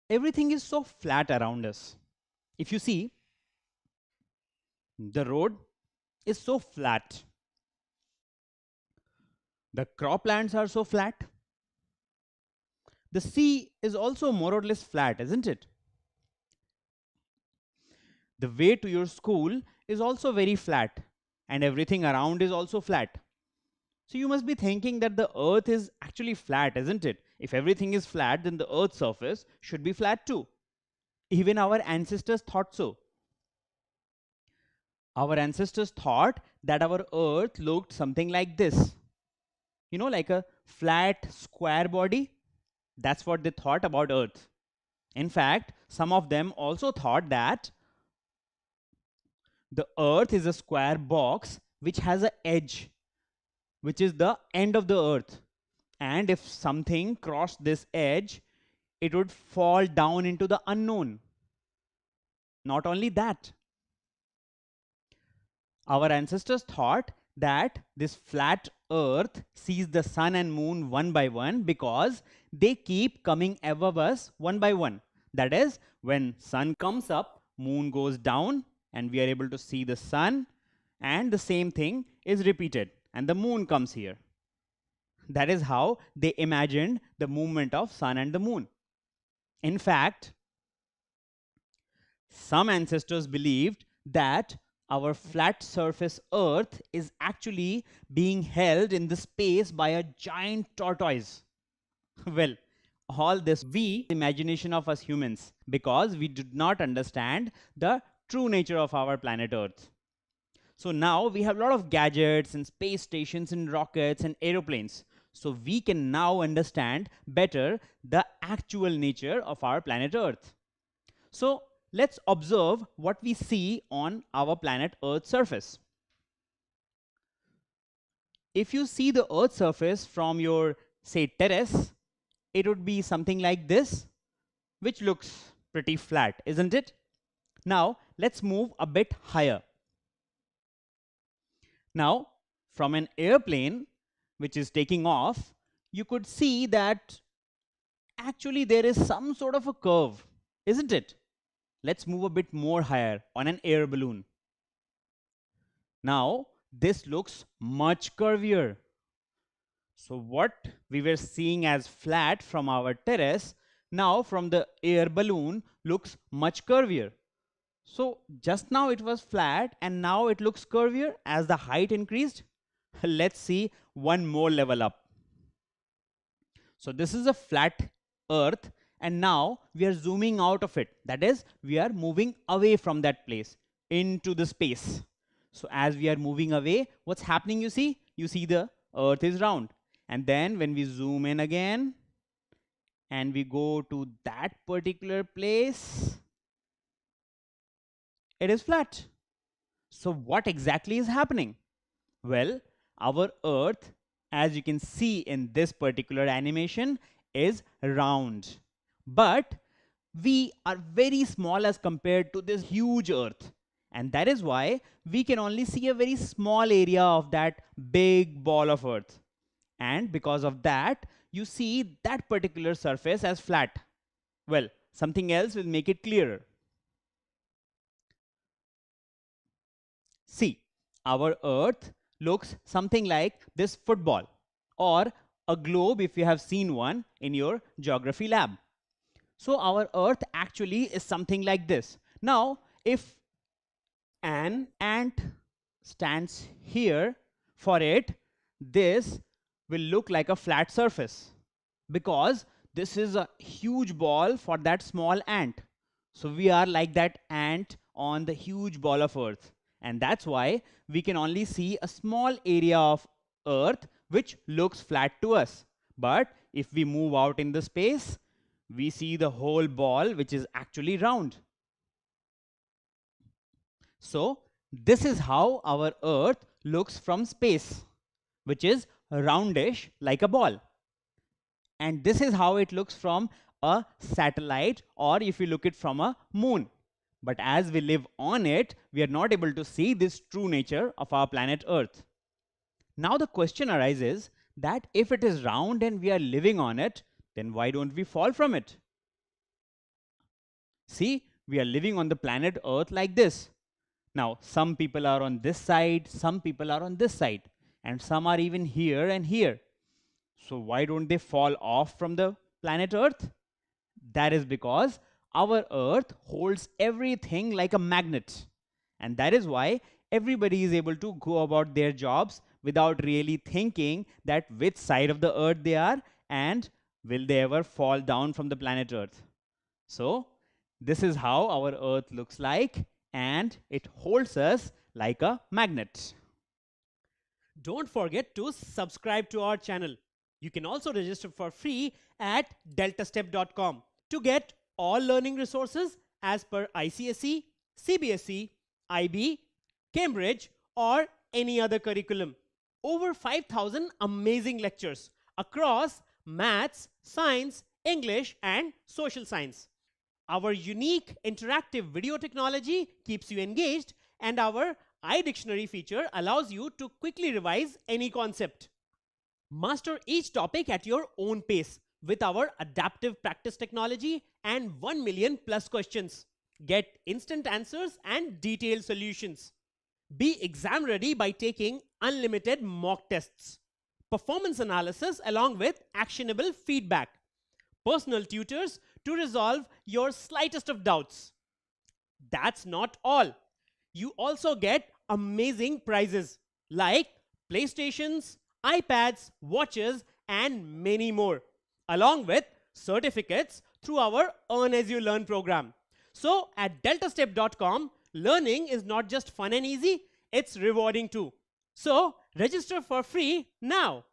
everything is so flat around us. If you see, the road is so flat. The croplands are so flat. The sea is also more or less flat, isn't it? The way to your school is also very flat, and everything around is also flat. So you must be thinking that the earth is actually flat, isn't it? If everything is flat, then the earth's surface should be flat too. Even our ancestors thought so. Our ancestors thought that our earth looked something like this. You know, like a flat, square body. That's what they thought about earth. In fact, some of them also thought that the earth is a square box which has an edge, which is the end of the earth. And if something crossed this edge, it would fall down into the unknown. Not only that, our ancestors thought that this flat earth sees the sun and moon one by one because they keep coming above us one by one. That is, when sun comes up, moon goes down, and we are able to see the sun, and the same thing is repeated, and the moon comes here. That is how they imagined the movement of sun and the moon. In fact, some ancestors believed that our flat surface earth is actually being held in the space by a giant tortoise. Well, all this we imagination of us humans because we did not understand the true nature of our planet earth. So now we have a lot of gadgets and space stations and rockets and aeroplanes. So we can now understand better the actual nature of our planet earth. So let's observe what we see on our planet Earth's surface. If you see the Earth's surface from your, say, terrace, it would be something like this, which looks pretty flat, isn't it? Now, let's move a bit higher. Now, from an airplane, which is taking off, you could see that actually there is some sort of a curve, isn't it? Let's move a bit more higher on an air balloon. Now, this looks much curvier. So what we were seeing as flat from our terrace, now from the air balloon looks much curvier. So just now it was flat and now it looks curvier as the height increased. Let's see one more level up. So this is a flat earth and now we are zooming out of it. That is, we are moving away from that place into the space. So as we are moving away, what's happening you see? You see the earth is round. And then when we zoom in again and we go to that particular place, it is flat. So what exactly is happening? Well, our earth, as you can see in this particular animation, is round. But we are very small as compared to this huge earth. And that is why we can only see a very small area of that big ball of earth. And because of that, you see that particular surface as flat. Well, something else will make it clearer. See, our earth looks something like this football or a globe if you have seen one in your geography lab. So our earth actually is something like this. Now, if an ant stands here, for it, this will look like a flat surface because this is a huge ball for that small ant. So we are like that ant on the huge ball of earth. And that's why we can only see a small area of earth which looks flat to us. But if we move out in the space, we see the whole ball which is actually round. So this is how our earth looks from space, which is roundish like a ball. And this is how it looks from a satellite or if you look it from a moon. But as we live on it, we are not able to see this true nature of our planet Earth. Now the question arises that if it is round and we are living on it, then why don't we fall from it? See, we are living on the planet Earth like this. Now, some people are on this side, some people are on this side, and some are even here and here. So why don't they fall off from the planet Earth? That is because our Earth holds everything like a magnet. And that is why everybody is able to go about their jobs without really thinking that which side of the Earth they are and will they ever fall down from the planet Earth. So this is how our Earth looks like, and it holds us like a magnet. Don't forget to subscribe to our channel. You can also register for free at deltastep.com to get all learning resources as per ICSE, CBSE, IB, Cambridge, or any other curriculum. Over 5,000 amazing lectures across maths, science, English, and social science. Our unique interactive video technology keeps you engaged, and our iDictionary feature allows you to quickly revise any concept. Master each topic at your own pace with our adaptive practice technology and 1 million plus questions. Get instant answers and detailed solutions. Be exam ready by taking unlimited mock tests, performance analysis along with actionable feedback, personal tutors to resolve your slightest of doubts. That's not all. You also get amazing prizes like PlayStations, iPads, watches, and many more, along with certificates through our Earn As You Learn program. So at deltastep.com, learning is not just fun and easy, it's rewarding too. So register for free now.